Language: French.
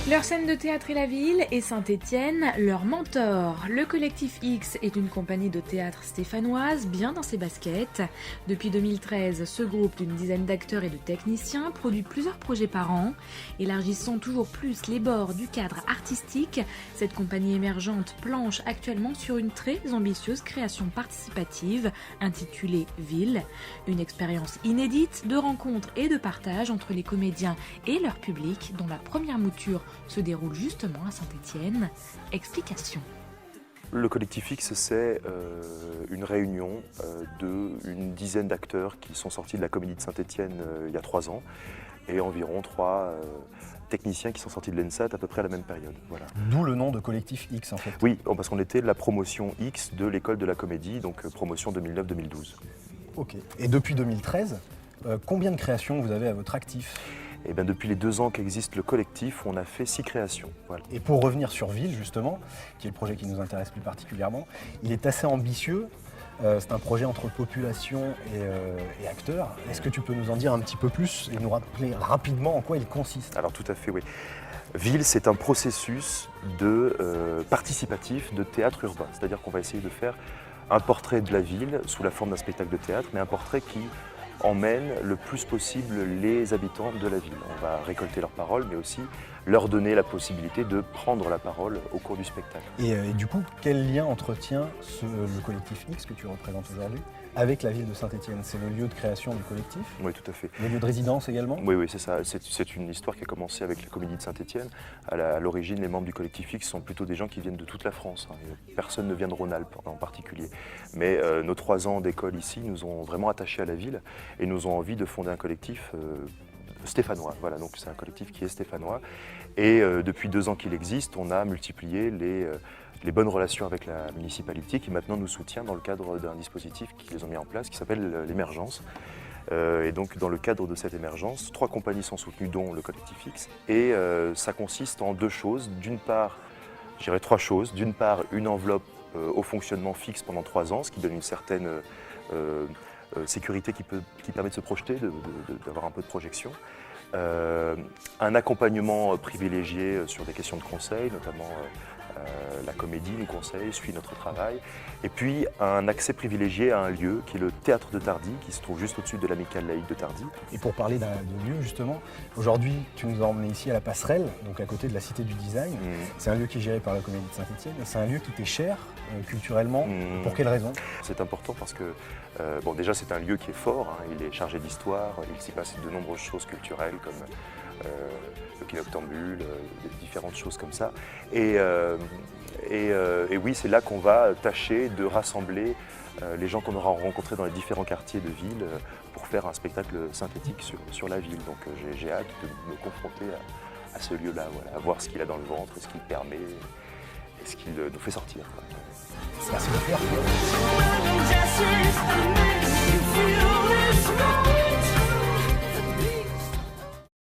Leur scène de théâtre est la ville et Saint-Étienne, leur mentor. Le collectif X est une compagnie de théâtre stéphanoise bien dans ses baskets. Depuis 2013, ce groupe d'une dizaine d'acteurs et de techniciens produit plusieurs projets par an. Élargissant toujours plus les bords du cadre artistique, cette compagnie émergente planche actuellement sur une très ambitieuse création participative intitulée Ville. Une expérience inédite de rencontres et de partage entre les comédiens et leur public dont la première mouture se déroule justement à Saint-Étienne. Explication. Le collectif X, c'est une réunion d'une dizaine d'acteurs qui sont sortis de la Comédie de Saint-Étienne il y a 3 ans et environ 3 techniciens qui sont sortis de l'ENSAT à peu près à la même période. Voilà. D'où le nom de collectif X en fait. Oui, parce qu'on était la promotion X de l'école de la comédie, donc promotion 2009-2012. Ok. Et depuis 2013, combien de créations vous avez à votre actif ? Et bien, depuis les 2 ans qu'existe le collectif, on a fait 6 créations. Voilà. Et pour revenir sur Ville, justement, qui est le projet qui nous intéresse plus particulièrement, il est assez ambitieux. C'est un projet entre population et acteurs. Est-ce que tu peux nous en dire un petit peu plus et nous rappeler rapidement en quoi il consiste ? Alors tout à fait, oui. Ville, c'est un processus participatif de théâtre urbain. C'est-à-dire qu'on va essayer de faire un portrait de la ville sous la forme d'un spectacle de théâtre, mais un portrait qui emmène le plus possible les habitants de la ville. On va récolter leurs paroles, mais aussi leur donner la possibilité de prendre la parole au cours du spectacle. Et du coup, quel lien entretient le collectif X que tu représentes aujourd'hui avec la ville de Saint-Étienne ? C'est le lieu de création du collectif ? Oui, tout à fait. Le lieu de résidence également ? Oui, c'est ça. C'est une histoire qui a commencé avec la Comédie de Saint-Étienne. À l'origine, les membres du collectif X sont plutôt des gens qui viennent de toute la France. Personne ne vient de Rhône-Alpes en particulier. Mais nos 3 ans d'école ici nous ont vraiment attachés à la ville et nous ont envie de fonder un collectif stéphanois. Voilà, donc c'est un collectif qui est stéphanois. Et depuis 2 ans qu'il existe, on a multiplié les bonnes relations avec la municipalité qui maintenant nous soutient dans le cadre d'un dispositif qu'ils ont mis en place qui s'appelle l'émergence. Et donc dans le cadre de cette émergence, 3 compagnies sont soutenues dont le collectif X. Et ça consiste en 2 choses. D'une part, je dirais 3 choses. D'une part, une enveloppe au fonctionnement fixe pendant 3 ans, ce qui donne une certaine sécurité qui permet de se projeter, d'avoir un peu de projection. Un accompagnement privilégié sur des questions de conseil, notamment la comédie nous conseille, suit notre travail. Et puis un accès privilégié à un lieu qui est le Théâtre de Tardy, qui se trouve juste au-dessus de l'Amicale laïque de Tardy. Et pour parler de lieu justement, aujourd'hui tu nous as emmenés ici à la Passerelle, donc à côté de la Cité du Design. C'est un lieu qui est géré par la Comédie de Saint-Étienne et c'est un lieu qui t'est cher culturellement. Pour quelle raison ? C'est important parce que déjà c'est un lieu qui est fort, il est chargé d'histoire, il s'y passe de nombreuses choses culturelles comme le Quai Noctambule, différentes choses comme ça. Et oui, c'est là qu'on va tâcher de rassembler les gens qu'on aura rencontrés dans les différents quartiers de ville pour faire un spectacle synthétique sur la ville. Donc j'ai hâte de me confronter à ce lieu-là, voilà, à voir ce qu'il a dans le ventre, ce qu'il permet et ce qu'il nous fait sortir. Merci beaucoup.